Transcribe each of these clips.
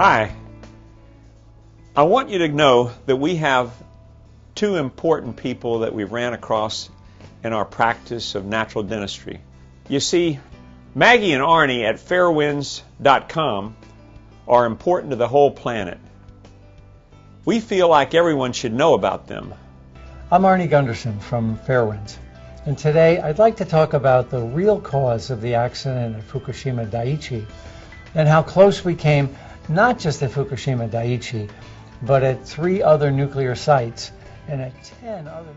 Hi. I want you to know that we have two important people that we ran across in our practice of natural dentistry. You see, Maggie and Arnie at Fairewinds.com are important to the whole planet. We feel like everyone should know about them. I'm Arnie Gundersen from Fairewinds, and today I'd like to talk about the real cause of the accident at Fukushima Daiichi and how close we came, not just at Fukushima Daiichi, but at 3 other nuclear sites and at 10 other.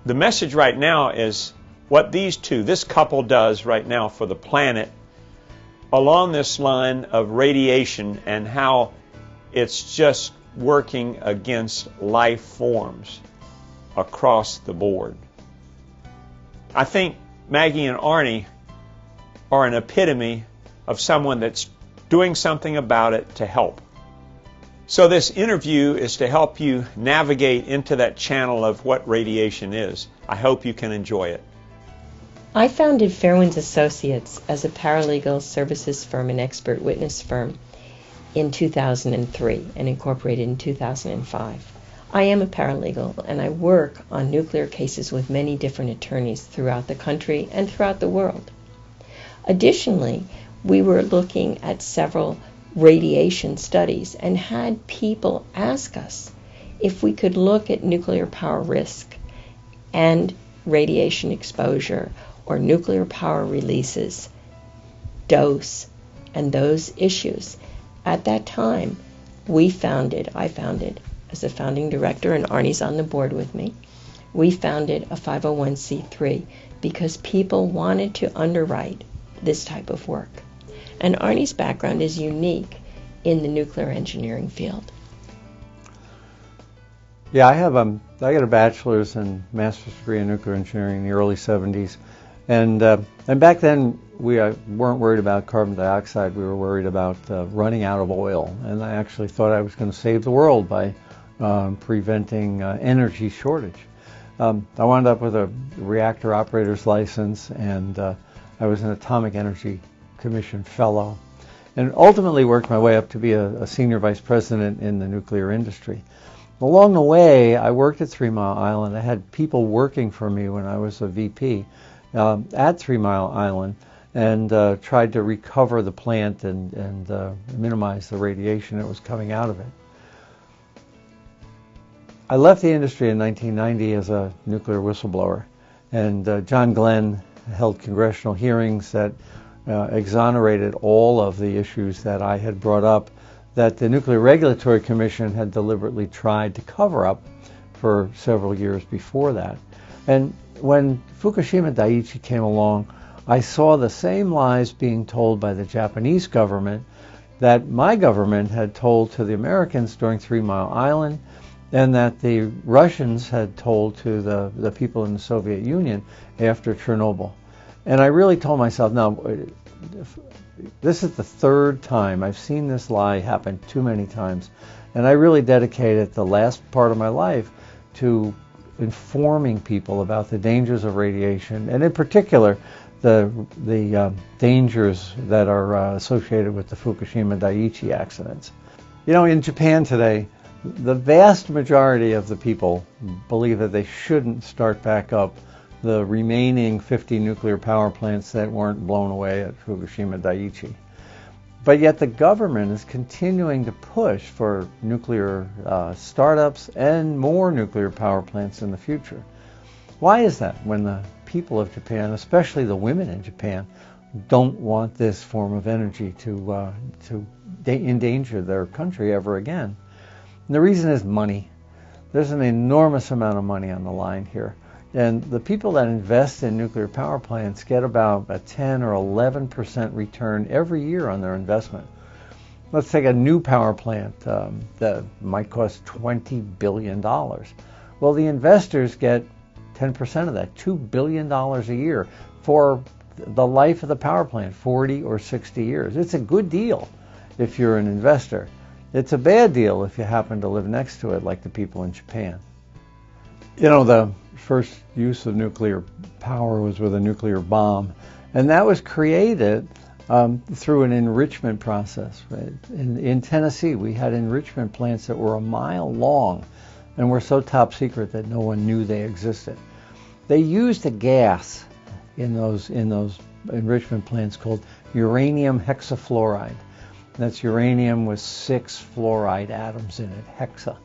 The message right now is what this couple does right now for the planet along this line of radiation and how it's just working against life forms across the board. I think Maggie and Arnie are an epitome of someone that's doing something about it to help. So this interview is to help you navigate into that channel of what radiation is. I hope you can enjoy it. I founded Fairewinds Associates as a paralegal services firm and expert witness firm in 2003 and incorporated in 2005. I am a paralegal and I work on nuclear cases with many different attorneys throughout the country and throughout the world. Additionally, we were looking at several radiation studies and had people ask us if we could look at nuclear power risk and radiation exposure or nuclear power releases, dose, and those issues. At that time, I founded as a founding director, and Arnie's on the board with me, we founded a 501c3 because people wanted to underwrite this type of work. And Arnie's background is unique in the nuclear engineering field. Yeah, I got a bachelor's and master's degree in nuclear engineering in the early 70s. And back then, we weren't worried about carbon dioxide. We were worried about running out of oil. And I actually thought I was going to save the world by preventing energy shortage. I wound up with a reactor operator's license, and I was an Atomic Energy Commission fellow, and ultimately worked my way up to be a senior vice president in the nuclear industry. Along the way, I worked at 3 Mile Island. I had people working for me when I was a VP at 3 Mile Island, and tried to recover the plant and minimize the radiation that was coming out of it. I left the industry in 1990 as a nuclear whistleblower, and John Glenn held congressional hearings that exonerated all of the issues that I had brought up that the Nuclear Regulatory Commission had deliberately tried to cover up for several years before that. And when Fukushima Daiichi came along, I saw the same lies being told by the Japanese government that my government had told to the Americans during 3 Mile Island, and that the Russians had told to the people in the Soviet Union after Chernobyl. And I really told myself, no, this is the 3rd time. I've seen this lie happen too many times. And I really dedicated the last part of my life to informing people about the dangers of radiation, and in particular, the dangers that are associated with the Fukushima Daiichi accidents. You know, in Japan today, the vast majority of the people believe that they shouldn't start back up the remaining 50 nuclear power plants that weren't blown away at Fukushima Daiichi. But yet the government is continuing to push for nuclear startups and more nuclear power plants in the future. Why is that when the people of Japan, especially the women in Japan, don't want this form of energy to endanger their country ever again? And the reason is money. There's an enormous amount of money on the line here. And the people that invest in nuclear power plants get about a 10 or 11% return every year on their investment. Let's take a new power plant that might cost $20 billion. Well, the investors get 10% of that, $2 billion a year for the life of the power plant, 40 or 60 years. It's a good deal if you're an investor. It's a bad deal if you happen to live next to it, like the people in Japan. You know, the first use of nuclear power was with a nuclear bomb, and that was created through an enrichment process. Right? In Tennessee, we had enrichment plants that were a mile long and were so top secret that no one knew they existed. They used a gas in those enrichment plants called uranium hexafluoride. That's uranium with 6 fluoride atoms in it, hexa.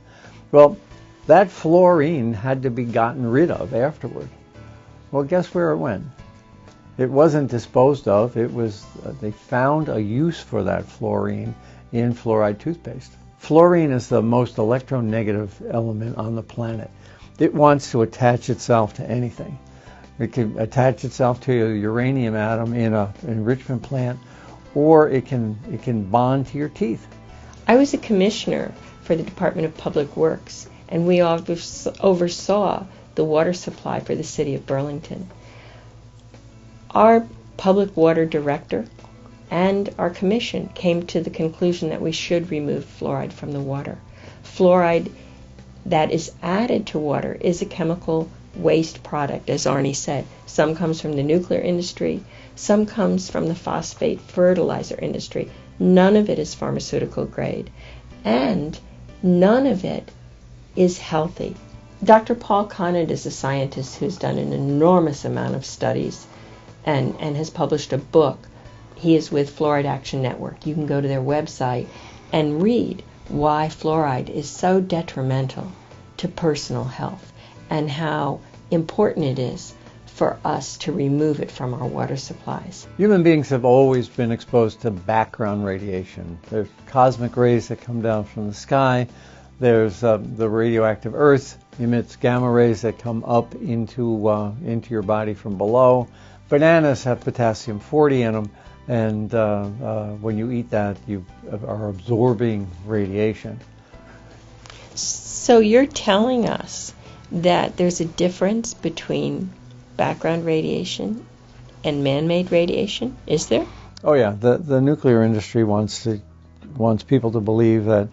Well, that fluorine had to be gotten rid of afterward. Well, guess where it went? It wasn't disposed of. It was they found a use for that fluorine in fluoride toothpaste. Fluorine is the most electronegative element on the planet. It wants to attach itself to anything. It can attach itself to a uranium atom in an enrichment plant, or it can bond to your teeth. I was a commissioner for the Department of Public Works, and we oversaw the water supply for the city of Burlington. Our public water director and our commission came to the conclusion that we should remove fluoride from the water. Fluoride that is added to water is a chemical waste product, as Arnie said. Some comes from the nuclear industry, some comes from the phosphate fertilizer industry. None of it is pharmaceutical grade, and none of it is healthy. Dr. Paul Conant is a scientist who's done an enormous amount of studies and has published a book. He is with Fluoride Action Network. You can go to their website and read why fluoride is so detrimental to personal health and how important it is for us to remove it from our water supplies. Human beings have always been exposed to background radiation. There's cosmic rays that come down from the sky. There's the radioactive Earth emits gamma rays that come up into your body from below. Bananas have potassium-40 in them, and when you eat that, you are absorbing radiation. So you're telling us that there's a difference between background radiation and man-made radiation, is there? Oh yeah, the nuclear industry wants people to believe that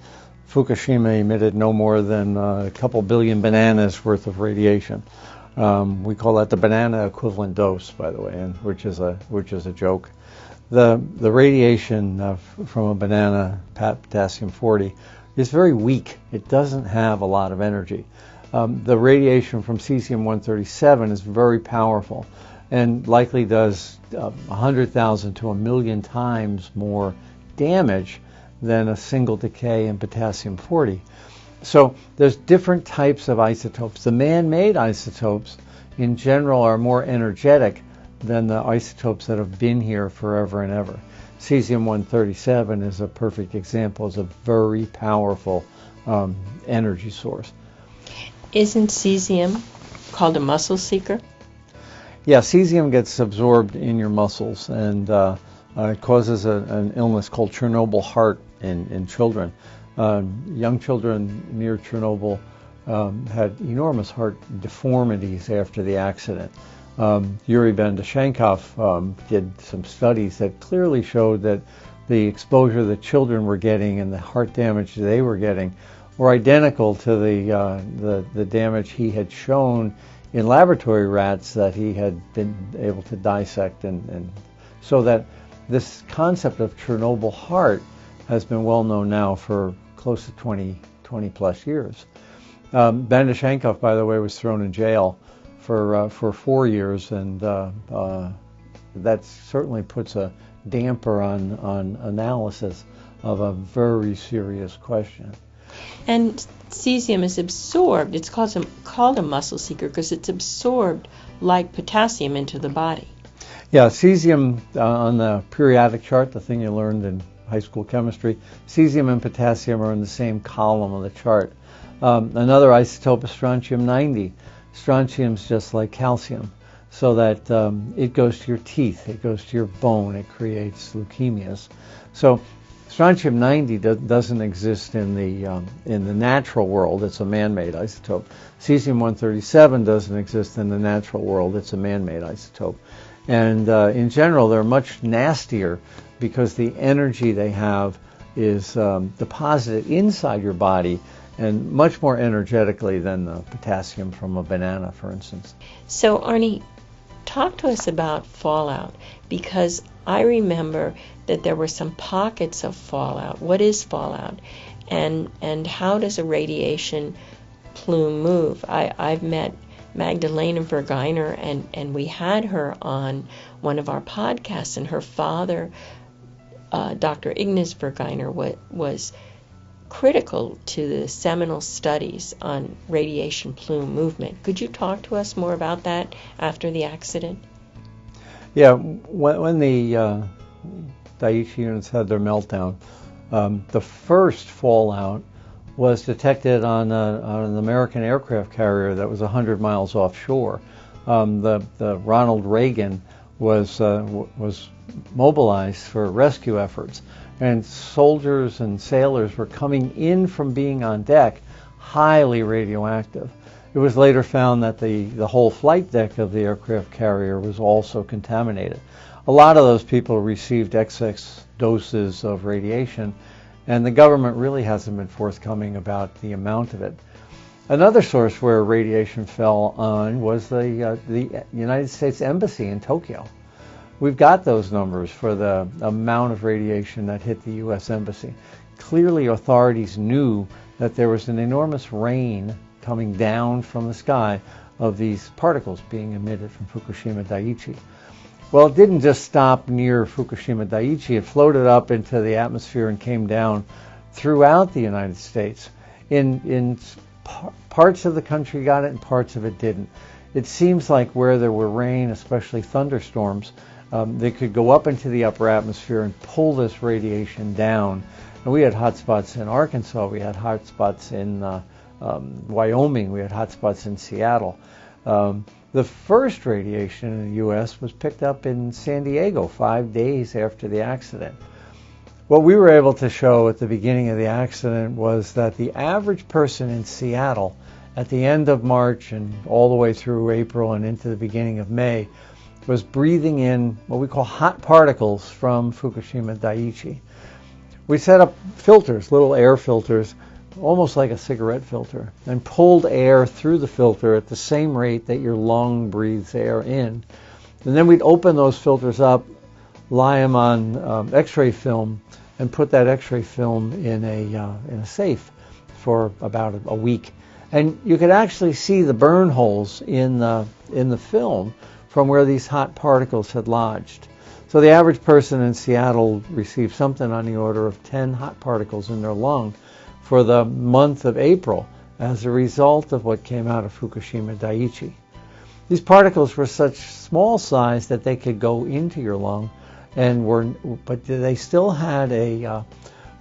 Fukushima emitted no more than a couple billion bananas worth of radiation. We call that the banana equivalent dose, by the way, and which is a joke. The radiation from a banana, potassium-40, is very weak. It doesn't have a lot of energy. The radiation from cesium-137 is very powerful and likely does 100,000 to 1,000,000 times more damage than a single decay in potassium-40. So there's different types of isotopes. The man-made isotopes in general are more energetic than the isotopes that have been here forever and ever. Cesium-137 is a perfect example. It's a very powerful energy source. Isn't cesium called a muscle seeker? Yeah, cesium gets absorbed in your muscles, and it causes an illness called Chernobyl Heart in children. Young children near Chernobyl had enormous heart deformities after the accident. Yuri Bandashenkov did some studies that clearly showed that the exposure that children were getting and the heart damage they were getting were identical to the damage he had shown in laboratory rats that he had been able to dissect, and so that this concept of Chernobyl Heart has been well known now for close to 20 plus years. Bandashenkov, by the way, was thrown in jail for 4 years, and that certainly puts a damper on analysis of a very serious question. And cesium is absorbed. It's called a muscle seeker because it's absorbed like potassium into the body. Yeah, cesium on the periodic chart, the thing you learned in high school chemistry, cesium and potassium are in the same column of the chart. Another isotope is strontium-90. Strontium's just like calcium, so that it goes to your teeth, it goes to your bone, it creates leukemias. So strontium-90 doesn't exist in the natural world. It's a man-made isotope. Cesium-137 doesn't exist in the natural world. It's a man-made isotope. And in general, they're much nastier because the energy they have is deposited inside your body and much more energetically than the potassium from a banana, for instance. So, Arnie, talk to us about fallout, because I remember that there were some pockets of fallout. What is fallout? And how does a radiation plume move? I've met Magdalena Vergeiner, and we had her on one of our podcasts, and her father, Dr. Ignace Vergeiner, was critical to the seminal studies on radiation plume movement. Could you talk to us more about that after the accident? Yeah, when the Daiichi units had their meltdown, the first fallout was detected on an American aircraft carrier that was 100 miles offshore. The Ronald Reagan was mobilized for rescue efforts, and soldiers and sailors were coming in from being on deck highly radioactive. It was later found that the whole flight deck of the aircraft carrier was also contaminated. A lot of those people received excess doses of radiation, and the government really hasn't been forthcoming about the amount of it. Another source where radiation fell on was the United States Embassy in Tokyo. We've got those numbers for the amount of radiation that hit the U.S. Embassy. Clearly, authorities knew that there was an enormous rain coming down from the sky of these particles being emitted from Fukushima Daiichi. Well, it didn't just stop near Fukushima Daiichi. It floated up into the atmosphere and came down throughout the United States. In parts of the country got it and parts of it didn't. It seems like where there were rain, especially thunderstorms, they could go up into the upper atmosphere and pull this radiation down. And we had hotspots in Arkansas, we had hotspots in Wyoming, we had hotspots in Seattle. The first radiation in the U.S. was picked up in San Diego 5 days after the accident. What we were able to show at the beginning of the accident was that the average person in Seattle at the end of March and all the way through April and into the beginning of May was breathing in what we call hot particles from Fukushima Daiichi. We set up filters, little air filters, almost like a cigarette filter, and pulled air through the filter at the same rate that your lung breathes air in. And then we'd open those filters up, lie them on X-ray film, and put that X-ray film in a safe for about a week. And you could actually see the burn holes in the film from where these hot particles had lodged. So the average person in Seattle received something on the order of 10 hot particles in their lung for the month of April as a result of what came out of Fukushima Daiichi. These particles were such small size that they could go into your lung, but they still had a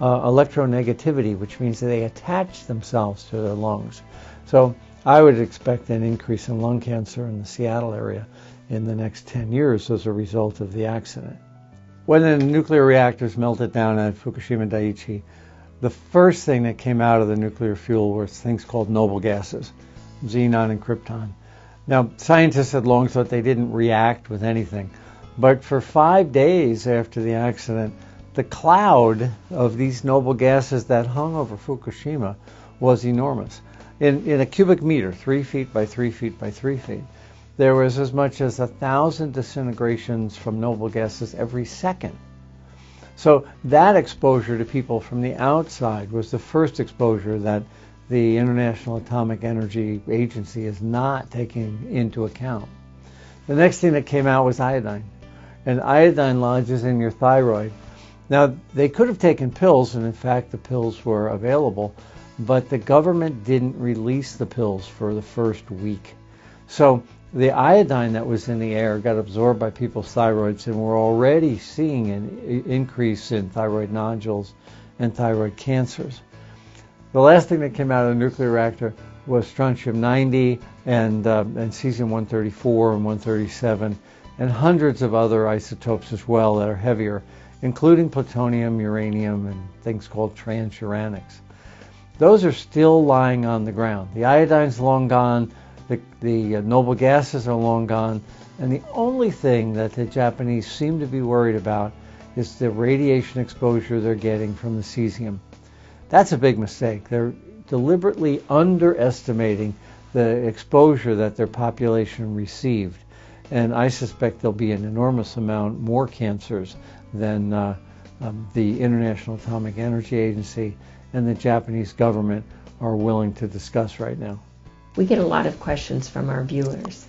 electronegativity, which means that they attached themselves to their lungs. So I would expect an increase in lung cancer in the Seattle area in the next 10 years as a result of the accident. When the nuclear reactors melted down at Fukushima Daiichi, the first thing that came out of the nuclear fuel were things called noble gases, xenon and krypton. Now, scientists had long thought they didn't react with anything, but for 5 days after the accident, the cloud of these noble gases that hung over Fukushima was enormous. In a cubic meter, 3 feet by 3 feet by 3 feet, there was as much as 1,000 disintegrations from noble gases every second. So that exposure to people from the outside was the first exposure that the International Atomic Energy Agency is not taking into account. The next thing that came out was iodine. And iodine lodges in your thyroid. Now, they could have taken pills, and in fact the pills were available, but the government didn't release the pills for the first week. So the iodine that was in the air got absorbed by people's thyroids, and we're already seeing an increase in thyroid nodules and thyroid cancers. The last thing that came out of the nuclear reactor was strontium-90 and cesium-134 and 137, and hundreds of other isotopes as well that are heavier, including plutonium, uranium, and things called transuranics. Those are still lying on the ground. The iodine's long gone, the noble gases are long gone, and the only thing that the Japanese seem to be worried about is the radiation exposure they're getting from the cesium. That's a big mistake. They're deliberately underestimating the exposure that their population received. And I suspect there'll be an enormous amount more cancers than the International Atomic Energy Agency and the Japanese government are willing to discuss right now. We get a lot of questions from our viewers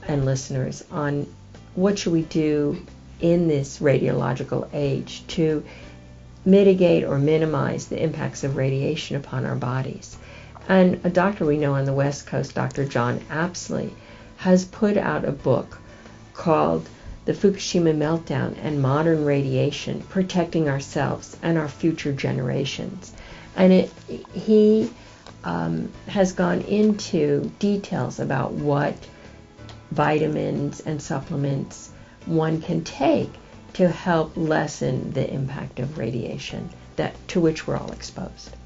and listeners on what should we do in this radiological age to mitigate or minimize the impacts of radiation upon our bodies. And a doctor we know on the West Coast, Dr. John Apsley, has put out a book called The Fukushima Meltdown and Modern Radiation, Protecting Ourselves and Our Future Generations. And he has gone into details about what vitamins and supplements one can take to help lessen the impact of radiation to which we're all exposed.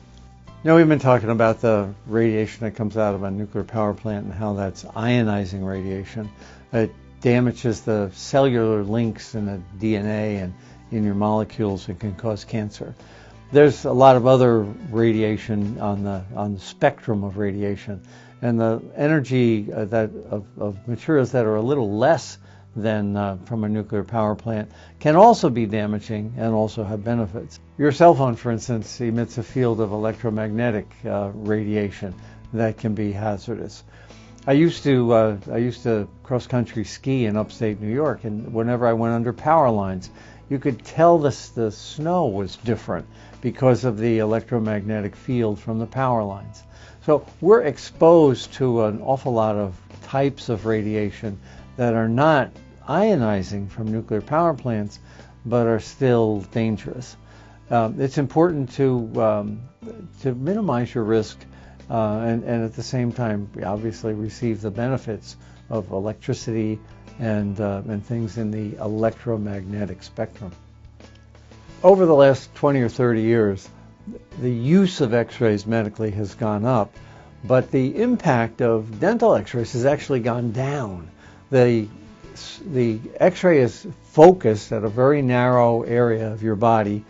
Now, we've been talking about the radiation that comes out of a nuclear power plant and how that's ionizing radiation. It damages the cellular links in the DNA and in your molecules and can cause cancer. There's a lot of other radiation on the spectrum of radiation, and the energy of materials that are a little less than from a nuclear power plant can also be damaging and also have benefits. Your cell phone, for instance, emits a field of electromagnetic radiation that can be hazardous. I used to cross-country ski in upstate New York, and whenever I went under power lines, you could tell the snow was different because of the electromagnetic field from the power lines. So we're exposed to an awful lot of types of radiation that are not ionizing from nuclear power plants, but are still dangerous. It's important to minimize your risk and at the same time, obviously, receive the benefits of electricity and things in the electromagnetic spectrum. Over the last 20 or 30 years, the use of X-rays medically has gone up, but the impact of dental X-rays has actually gone down. The X-ray is focused at a very narrow area of your body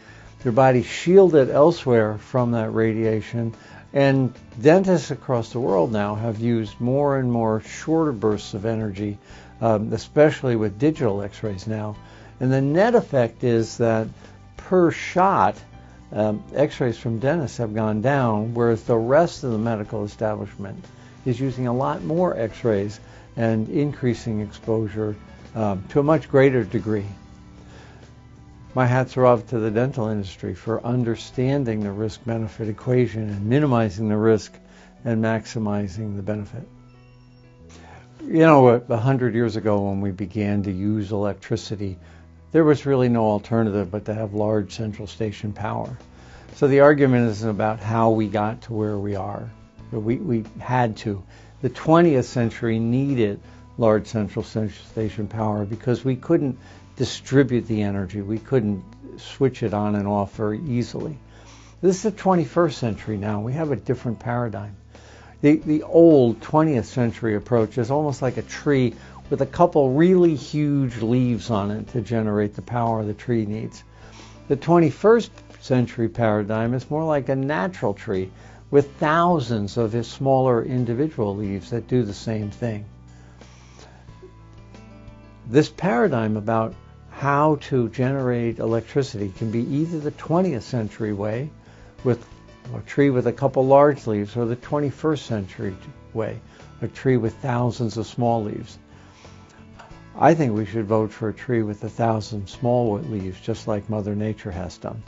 shielded elsewhere from that radiation, and dentists across the world now have used more and more shorter bursts of energy, especially with digital X-rays now. And the net effect is that per shot, X-rays from dentists have gone down, whereas the rest of the medical establishment is using a lot more X-rays and increasing exposure to a much greater degree. My hats are off to the dental industry for understanding the risk-benefit equation and minimizing the risk and maximizing the benefit. You know, 100 years ago when we began to use electricity, there was really no alternative but to have large central station power. So the argument isn't about how we got to where we are. We had to. The 20th century needed large central station power because we couldn't distribute the energy. We couldn't switch it on and off very easily. This is the 21st century now. We have a different paradigm. The old 20th century approach is almost like a tree with a couple really huge leaves on it to generate the power the tree needs. The 21st century paradigm is more like a natural tree with thousands of its smaller individual leaves that do the same thing. This paradigm about how to generate electricity can be either the 20th century way, with a tree with a couple large leaves, or the 21st century way, a tree with thousands of small leaves. I think we should vote for a tree with 1,000 small leaves, just like Mother Nature has done.